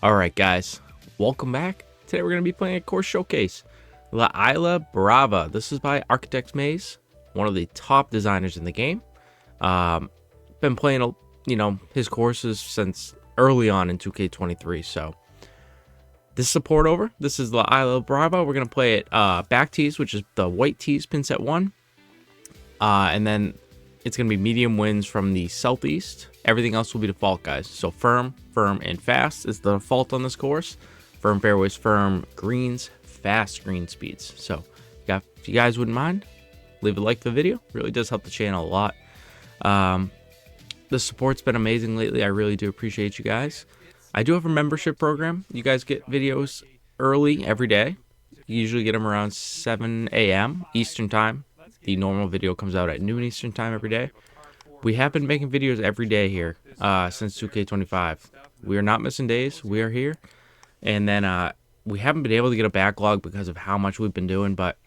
Alright guys, welcome back. Today we're going to be playing a course showcase. La Isla Brava. This is by Architects Maze, one of the top designers in the game. Been playing, his courses since early on in 2K23, so this is a port over. This is La Isla Brava. We're going to play it back tees, which is the white tees, pin set 1. And then it's going to be medium winds from the southeast. Everything else will be default, guys. So firm, and fast is the default on this course. Firm fairways, firm greens, fast green speeds. So if you guys wouldn't mind, leave a like to the video. Really does help the channel a lot. The support's been amazing lately. I really do appreciate you guys. I do have a membership program. You guys get videos early every day. You usually get them around 7 a.m. Eastern time. The normal video comes out at noon Eastern time every day. We have been making videos every day here since 2K25. We are not missing days. We are here. And then we haven't been able to get a backlog because of how much we've been doing. But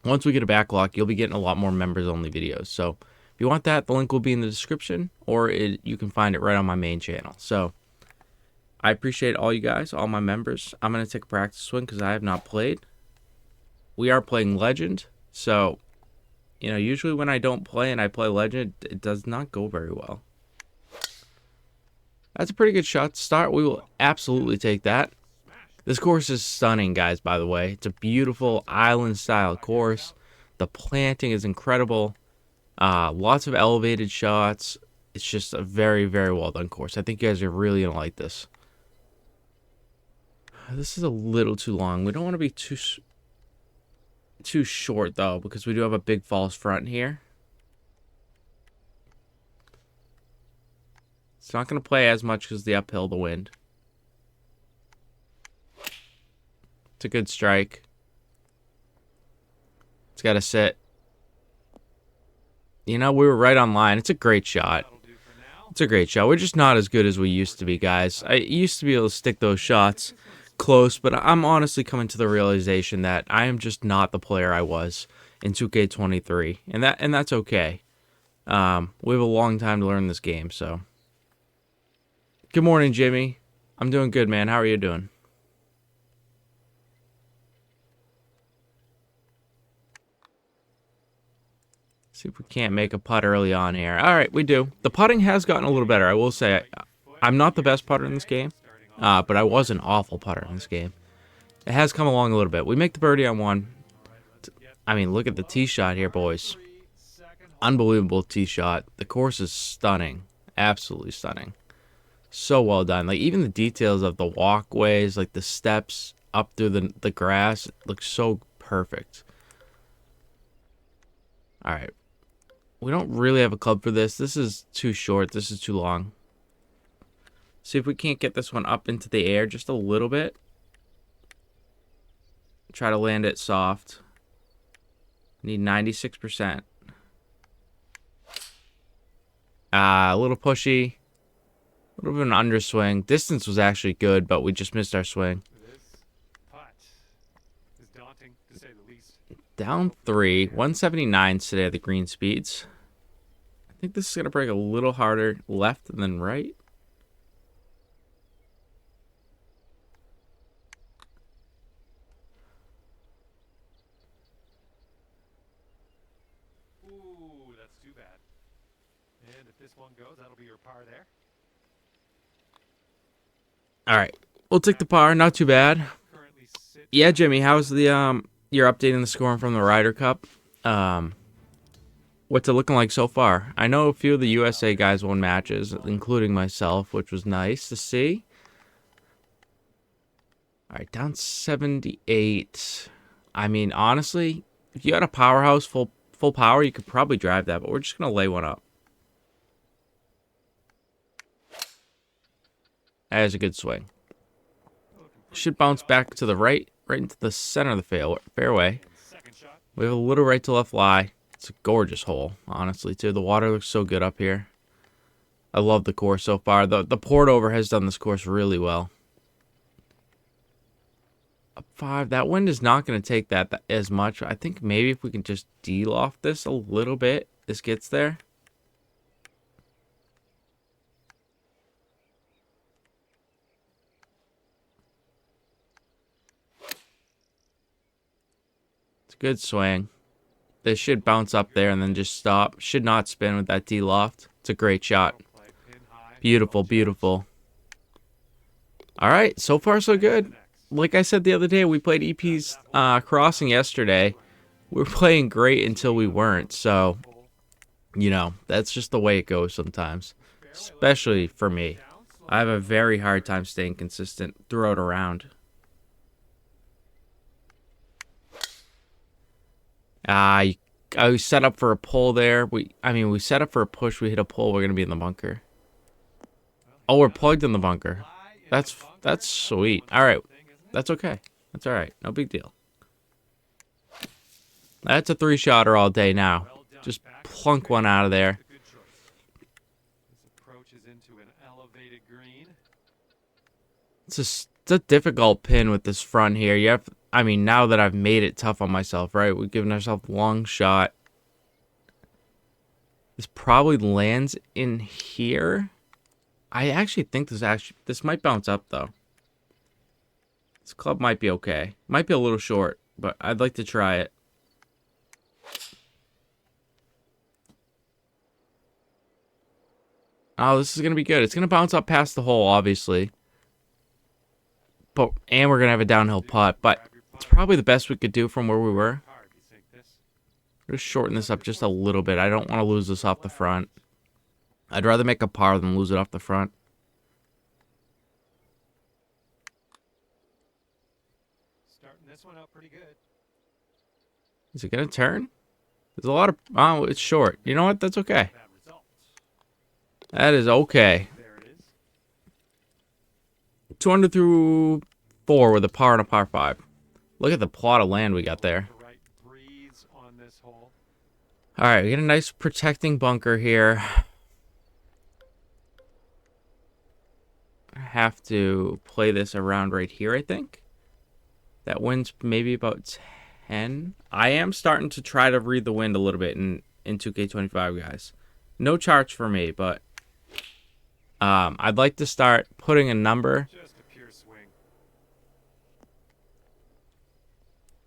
once we get a backlog, you'll be getting a lot more members-only videos. So if you want that, the link will be in the description. Or you can find it right on my main channel. So I appreciate all you guys, all my members. I'm going to take a practice swing because I have not played. We are playing Legend. So usually when I don't play and I play Legend, it does not go very well. That's a pretty good shot to start. We will absolutely take that. This course is stunning, guys, by the way. It's a beautiful island-style course. The planting is incredible. Lots of elevated shots. It's just a very, very well-done course. I think you guys are really going to like this. This is a little too long. We don't want to be too short though, because we do have a big false front here. It's not going to play as much because the uphill, the wind. It's a good strike. It's got to sit. We were right on line. It's a great shot. It's a great shot. We're just not as good as we used to be, guys. I used to be able to stick those shots close, but I'm honestly coming to the realization that I am just not the player I was in 2K23, and that's okay. We have a long time to learn this game, so. Good morning, Jimmy. I'm doing good, man. How are you doing? See if we can't make a putt early on here. All right, we do. The putting has gotten a little better. I will say I'm not the best putter in this game. But I was an awful putter in this game. It has come along a little bit. We make the birdie on one. I mean, look at the tee shot here, boys. Unbelievable tee shot. The course is stunning. Absolutely stunning. So well done. Like, even the details of the walkways, like the steps up through the grass, look so perfect. All right. We don't really have a club for this. This is too short. This is too long. See if we can't get this one up into the air just a little bit. Try to land it soft. Need 96%. A little pushy. A little bit of an underswing. Distance was actually good, but we just missed our swing. Down 3. 179 today at the green speeds. I think this is going to break a little harder left than right. Too bad. And if this one goes, that'll be your par there. All right, we'll take the par. Not too bad. Yeah, Jimmy, how's the you're updating the scoring from the Ryder Cup? What's it looking like so far? I know a few of the USA guys won matches, including myself, which was nice to see. All right, down 78. I mean, honestly, if you had a powerhouse full power, you could probably drive that, but we're just going to lay one up. That is a good swing. Should bounce back to the right into the center of the fairway. We have a little right to left lie. It's a gorgeous hole, honestly, too. The water looks so good up here. I love the course so far. The port over has done this course really well. Up 5. That wind is not going to take that as much. I think maybe if we can just de-loft this a little bit, this gets there. Good swing. This should bounce up there and then just stop. Should not spin with that D loft. It's a great shot. Beautiful, beautiful. All right, so far so good. Like I said the other day, we played EP's Crossing yesterday. We were playing great until we weren't. So, you know, that's just the way it goes sometimes. Especially for me. I have a very hard time staying consistent throughout a round. I set up for a pull there. We set up for a push. We hit a pull. We're gonna be in the bunker. Oh, we're plugged in the bunker. That's sweet. All right, that's okay. That's all right. No big deal. That's a 3-shotter all day now. Just plunk one out of there. It's a difficult pin with this front here. You have, I mean, now that I've made it tough on myself, right? We've given ourselves a long shot. This probably lands in here. I actually think this might bounce up though. This club might be okay. Might be a little short, but I'd like to try it. Oh, this is gonna be good. It's gonna bounce up past the hole, obviously. And we're gonna have a downhill putt, but it's probably the best we could do from where we were. Just shorten this up just a little bit. I don't want to lose this off the front. I'd rather make a par than lose it off the front. Starting this one out pretty good. Is it gonna turn? There's a lot of... Oh, it's short. You know what? That's okay. That is okay. 200 through 4 with a par and a par 5. Look at the plot of land we got there. Alright, we get a nice protecting bunker here. I have to play this around right here, I think. That wind's maybe about 10. I am starting to try to read the wind a little bit in 2K25, guys. No charts for me, but I'd like to start putting a number.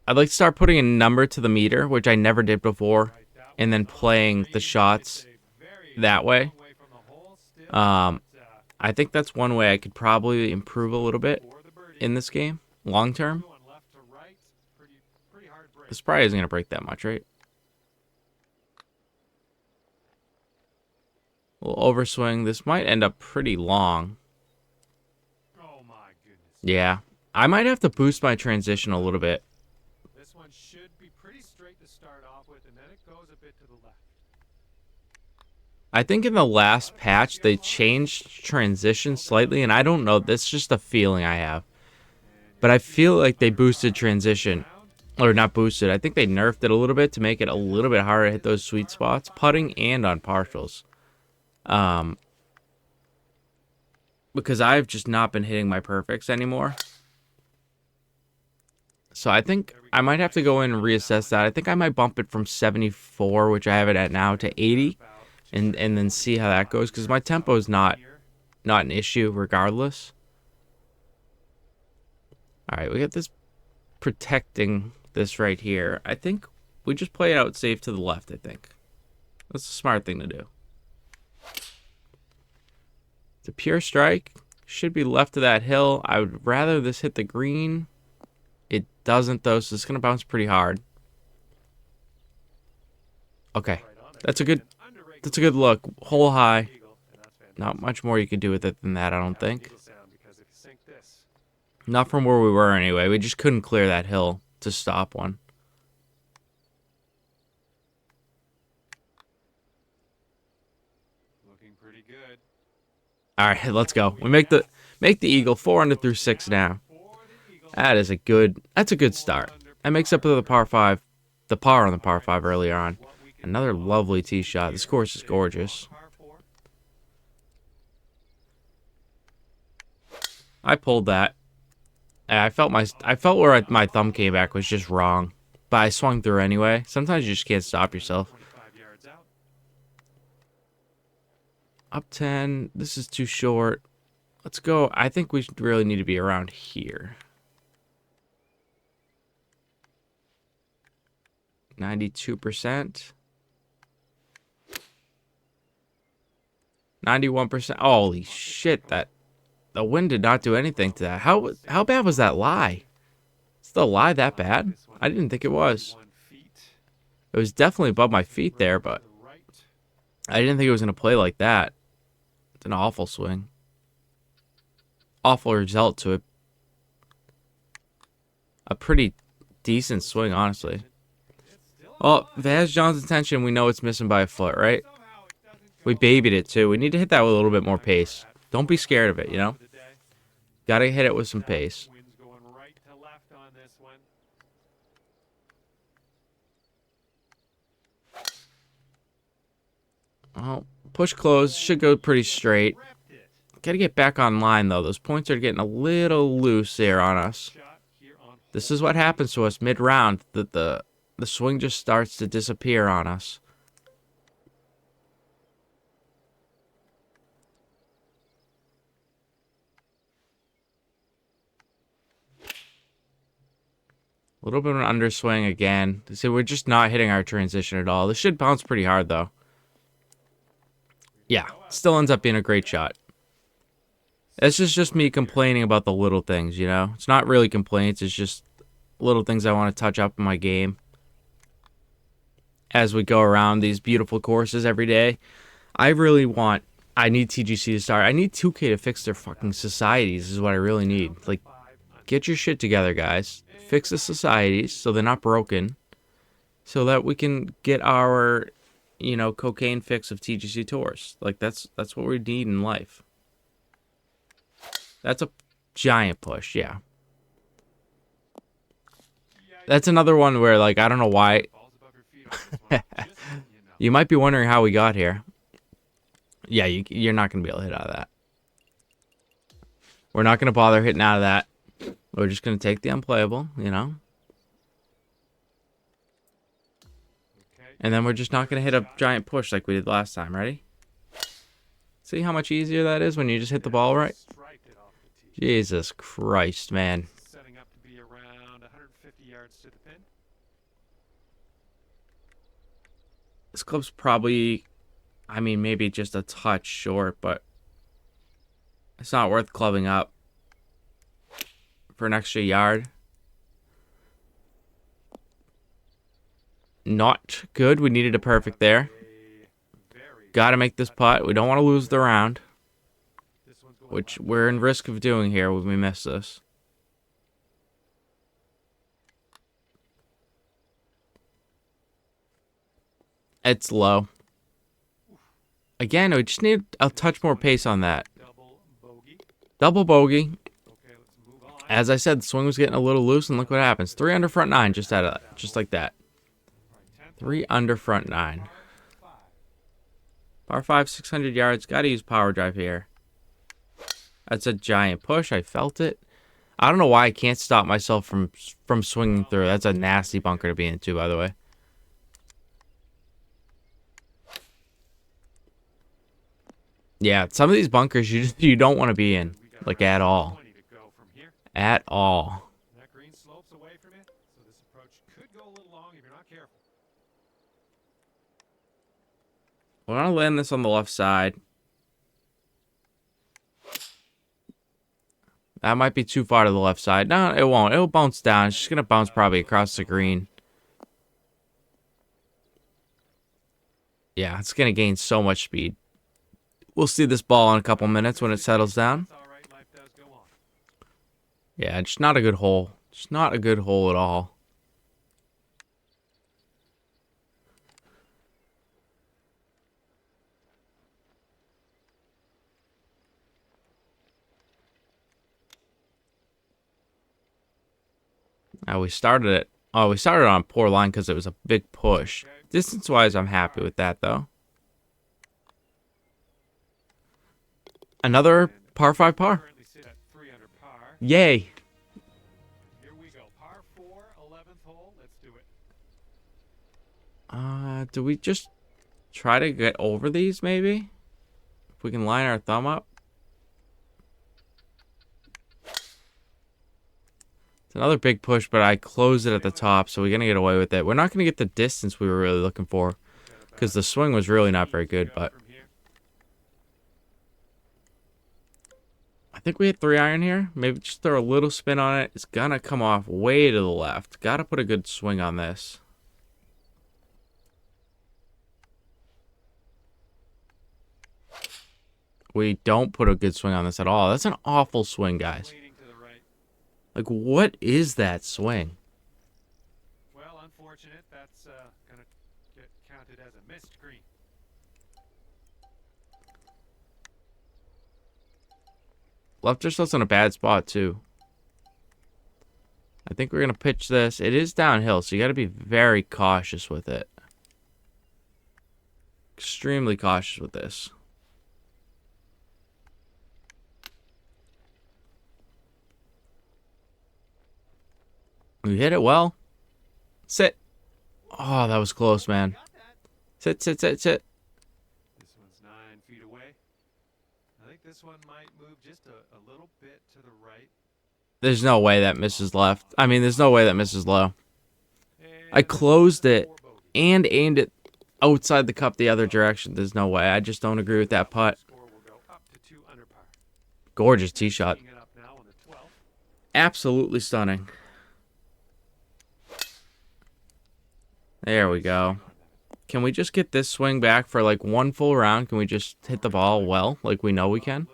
I'd like to start putting a number to the meter, which I never did before, and then playing the shots that way. I think that's one way I could probably improve a little bit in this game, long term. This probably isn't going to break that much, right? A little overswing. This might end up pretty long. Yeah. I might have to boost my transition a little bit. This one should be pretty straight to start off with, and then it goes a bit to the left. I think in the last patch, they changed transition slightly, and I don't know. That's just a feeling I have. But I feel like they boosted transition. Or not boosted. I think they nerfed it a little bit to make it a little bit harder to hit those sweet spots. Putting and on partials. Because I've just not been hitting my perfects anymore. So I think I might have to go in and reassess that. I think I might bump it from 74, which I have it at now, to 80. And then see how that goes. Because my tempo is not an issue regardless. Alright, we got this protecting this right here. I think we just play it out safe to the left, I think. That's a smart thing to do. It's a pure strike. Should be left of that hill. I would rather this hit the green. It doesn't though, so it's going to bounce pretty hard. Okay. That's a good look. Hole high. Not much more you could do with it than that, I don't think. Not from where we were anyway. We just couldn't clear that hill to stop one. Looking pretty good. All right, let's go. We make the eagle 400 through 6 now. That's a good start. That makes up for the par 5, the par on the par 5 earlier on. Another lovely tee shot. This course is gorgeous. I pulled that. I felt where my thumb came back was just wrong, but I swung through anyway. Sometimes you just can't stop yourself. Up 10. This is too short. Let's go. I think we really need to be around here. 92%. 91%. Holy shit, that the wind did not do anything to that. How bad was that lie? Is the lie that bad? I didn't think it was. It was definitely above my feet there, but I didn't think it was going to play like that. It's an awful swing. Awful result to it. A pretty decent swing, honestly. Well, if it has John's attention, we know it's missing by a foot, right? We babied it, too. We need to hit that with a little bit more pace. Don't be scared of it, you know? Gotta hit it with some pace. Oh, push close. Should go pretty straight. Gotta get back on line, though. Those points are getting a little loose there on us. This is what happens to us mid-round. The swing just starts to disappear on us. A little bit of an underswing again. So we're just not hitting our transition at all. This should bounce pretty hard, though. Yeah, still ends up being a great shot. This is just me complaining about the little things, you know? It's not really complaints. It's just little things I want to touch up in my game. As we go around these beautiful courses every day. I need TGC to start. I need 2K to fix their fucking societies is what I really need. Like, get your shit together, guys. Fix the societies so they're not broken. So that we can get our, you know, cocaine fix of TGC tours. Like, that's what we need in life. That's a giant push, yeah. That's another one where, like, I don't know why. You might be wondering how we got here. Yeah, you're not going to be able to hit out of that. We're not going to bother hitting out of that. We're just going to take the unplayable, you know. And then we're just not going to hit a giant push like we did last time. Ready? See how much easier that is when you just hit the ball right? Jesus Christ, man. Setting up to be around 150 yards to the pin. This club's probably, I mean, maybe just a touch short, but it's not worth clubbing up for an extra yard. Not good. We needed a perfect there. Got to make this putt. We don't want to lose the round, which we're in risk of doing here when we miss this. It's low. Again, we just need a touch more pace on that. Double bogey. As I said, the swing was getting a little loose, and look what happens. 3 under front 9, just like that. 3 under front 9. Par 5, 600 yards. Got to use power drive here. That's a giant push. I felt it. I don't know why I can't stop myself from swinging through. That's a nasty bunker to be into, by the way. Yeah, some of these bunkers you don't want to be in, like, at all. At all. That green slopes away from it, so this approach could go a little long if you're not careful. We're gonna land this on the left side. That might be too far to the left side. No, it won't. It'll bounce down. It's just gonna bounce probably across the green. Yeah, it's gonna gain so much speed. We'll see this ball in a couple minutes when it settles down. Yeah, it's not a good hole. It's not a good hole at all. We started it. Oh, we started on a poor line because it was a big push. Distance-wise, I'm happy with that, though. Another par 5 par. Yay. Here we go. Par 4, 11th hole. Let's do it. Do we just try to get over these, maybe? If we can line our thumb up. It's another big push, but I closed it at the top, so we're going to get away with it. We're not going to get the distance we were really looking for because the swing was really not very good, but I think we hit 3-iron here. Maybe just throw a little spin on it. It's going to come off way to the left. Got to put a good swing on this. We don't put a good swing on this at all. That's an awful swing, guys. Like, what is that swing? Well, unfortunate. That's gonna get counted as a missed green. Left just us in a bad spot, too. I think we're going to pitch this. It is downhill, so you got to be very cautious with it. Extremely cautious with this. We hit it well. Sit. Oh, that was close, man. Sit, sit, sit, sit. This one's 9 feet away. I think this one might move just a little bit to the right. There's no way that misses left. I mean, there's no way that misses low. I closed it and aimed it outside the cup the other direction. There's no way. I just don't agree with that putt. Gorgeous tee shot. Absolutely stunning. There we go. Can we just get this swing back for like one full round? Can we just hit the ball well, like we know we can?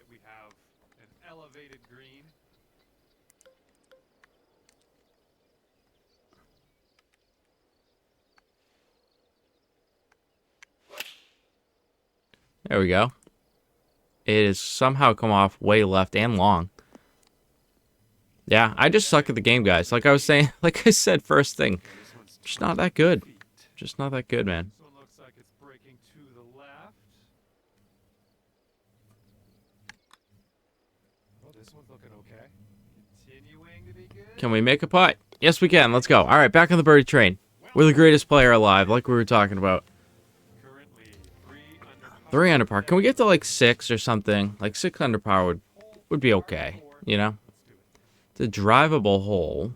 We have an elevated green. There we go. It has somehow come off way left and long. Yeah, I just suck at the game, guys. Like I was saying, like I said first thing. Just not that good. Just not that good, man. This one looks like it's breaking to the left. Well, this one's looking okay. Continuing to be good. Can we make a putt? Yes, we can. Let's go. All right, back on the birdie train. We're the greatest player alive, like we were talking about. Currently 3 under par. 3 under par. Can we get to like 6 or something? Like 6 under par would be okay, you know? It's a drivable hole.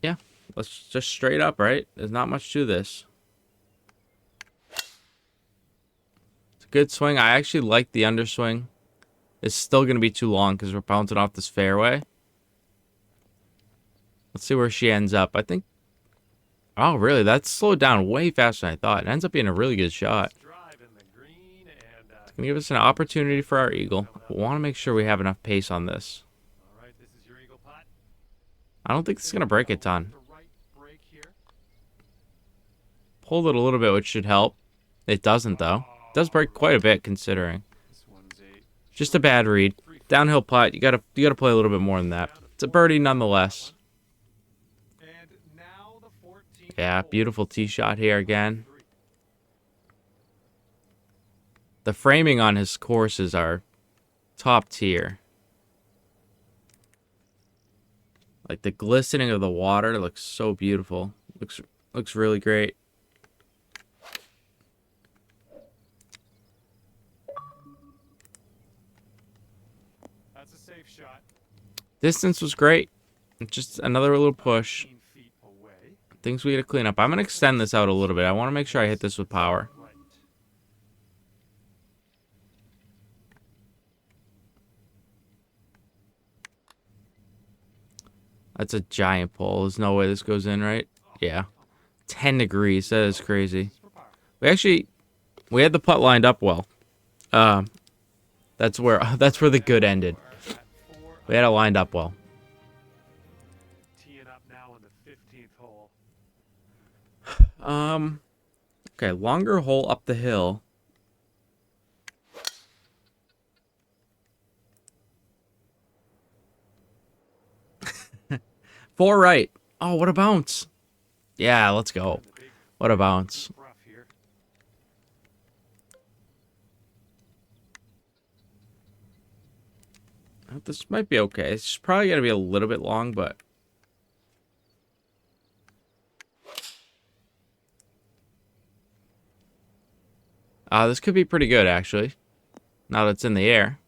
Yeah, let's just straight up, right? There's not much to this. It's a good swing. I actually like the underswing. It's still going to be too long because we're bouncing off this fairway. Let's see where she ends up. I think... Oh, really? That slowed down way faster than I thought. It ends up being a really good shot. It's going to give us an opportunity for our eagle. We want to make sure we have enough pace on this. I don't think this is going to break a ton. Pulled it a little bit, which should help. It doesn't, though. It does break quite a bit, considering. Just a bad read. Downhill putt. You gotta play a little bit more than that. It's a birdie nonetheless. Yeah, beautiful tee shot here again. The framing on his courses are top tier. Like the glistening of the water looks so beautiful. Looks really great. That's a safe shot. Distance was great. Just another little push. Things we gotta clean up. I'm gonna extend this out a little bit. I want to make sure I hit this with power. That's a giant pole. There's no way this goes in, right? Yeah. 10 degrees. That is crazy. We had the putt lined up well. That's where the good ended. We had it lined up well. Teeing up now on the 15th hole. Okay, longer hole up the hill. Four right. Oh, what a bounce. Yeah, let's go. What a bounce. This might be okay. It's probably going to be a little bit long, but... this could be pretty good, actually. Now that it's in the air.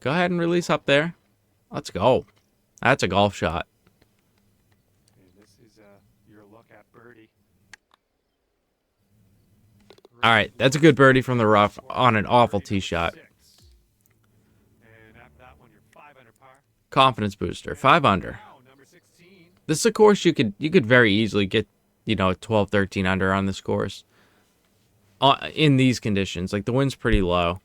Go ahead and release up there. Let's go. That's a golf shot. And this is your look at birdie. All right, that's a good birdie from the rough on an awful tee shot. And after that one, you're 5 under par. Confidence booster, 5 under. Now, number 16. This is a course you could very easily get, 12, 13 under on this course. In these conditions, like the wind's pretty low.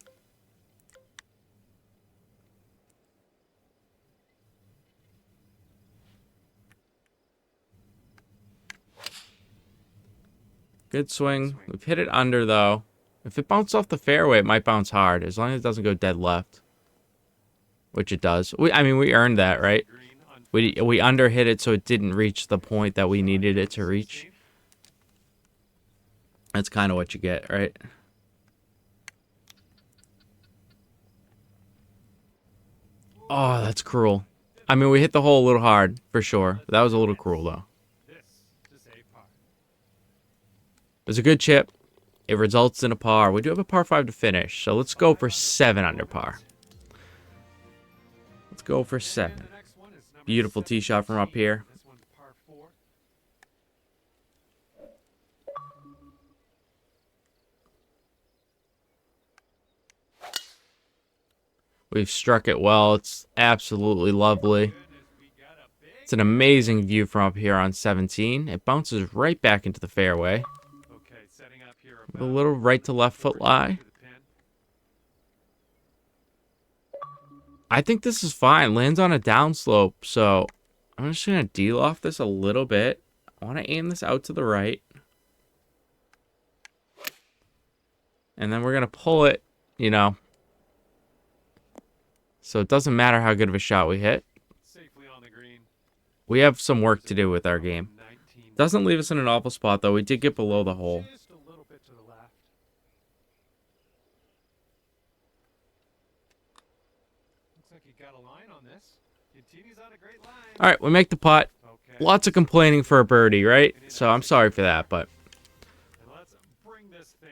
Good swing. We've hit it under, though. If it bounced off the fairway, it might bounce hard, as long as it doesn't go dead left. Which it does. We earned that, right? We underhit it, so it didn't reach the point that we needed it to reach. That's kind of what you get, right? Oh, that's cruel. We hit the hole a little hard, for sure. That was a little cruel, though. It was a good chip. It results in a par. We do have a par 5 to finish, so let's go for 7 under par. Let's go for 7. Beautiful tee shot from up here. We've struck it well. It's absolutely lovely. It's an amazing view from up here on 17. It bounces right back into the fairway. With a little right to left foot lie. I think this is fine. Lands on a downslope, so I'm just going to de-loft this a little bit. I want to aim this out to the right. And then we're going to pull it, so it doesn't matter how good of a shot we hit. We have some work to do with our game. Doesn't leave us in an awful spot, though. We did get below the hole. All right, we make the putt. Lots of complaining for a birdie, right? So I'm sorry for that, but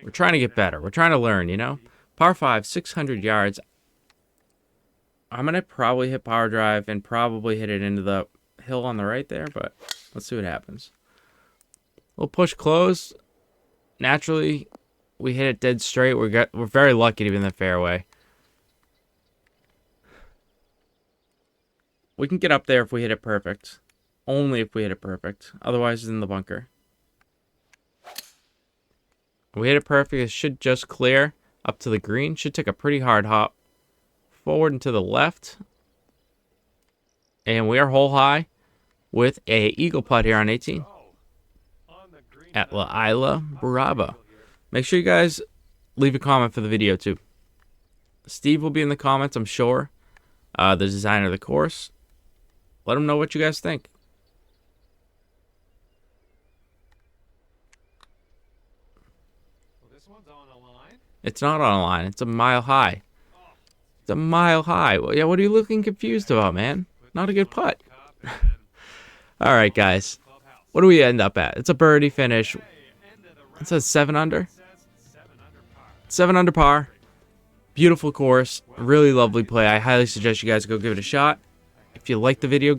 we're trying to get better. We're trying to learn, Par 5, 600 yards. I'm going to probably hit power drive and probably hit it into the hill on the right there, but let's see what happens. We'll push close. Naturally, we hit it dead straight. We're very lucky to be in the fairway. We can get up there if we hit it perfect. Only if we hit it perfect. Otherwise, it's in the bunker. If we hit it perfect, it should just clear up to the green. Should take a pretty hard hop forward and to the left. And we are hole high with a eagle putt here on 18 at La Isla Brava. Make sure you guys leave a comment for the video too. Steve will be in the comments, I'm sure. The designer of the course. Let him know what you guys think. It's not on a line. It's a mile high. It's a mile high. Well, yeah, what are you looking confused about, man? Not a good putt. All right, guys. What do we end up at? It's a birdie finish. It says 7 under. 7 under par. Beautiful course. Really lovely play. I highly suggest you guys go give it a shot. If you like the video,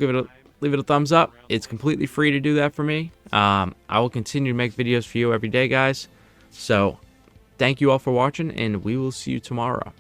leave it a thumbs up. It's completely free to do that for me. I will continue to make videos for you every day, guys. So, thank you all for watching, and we will see you tomorrow.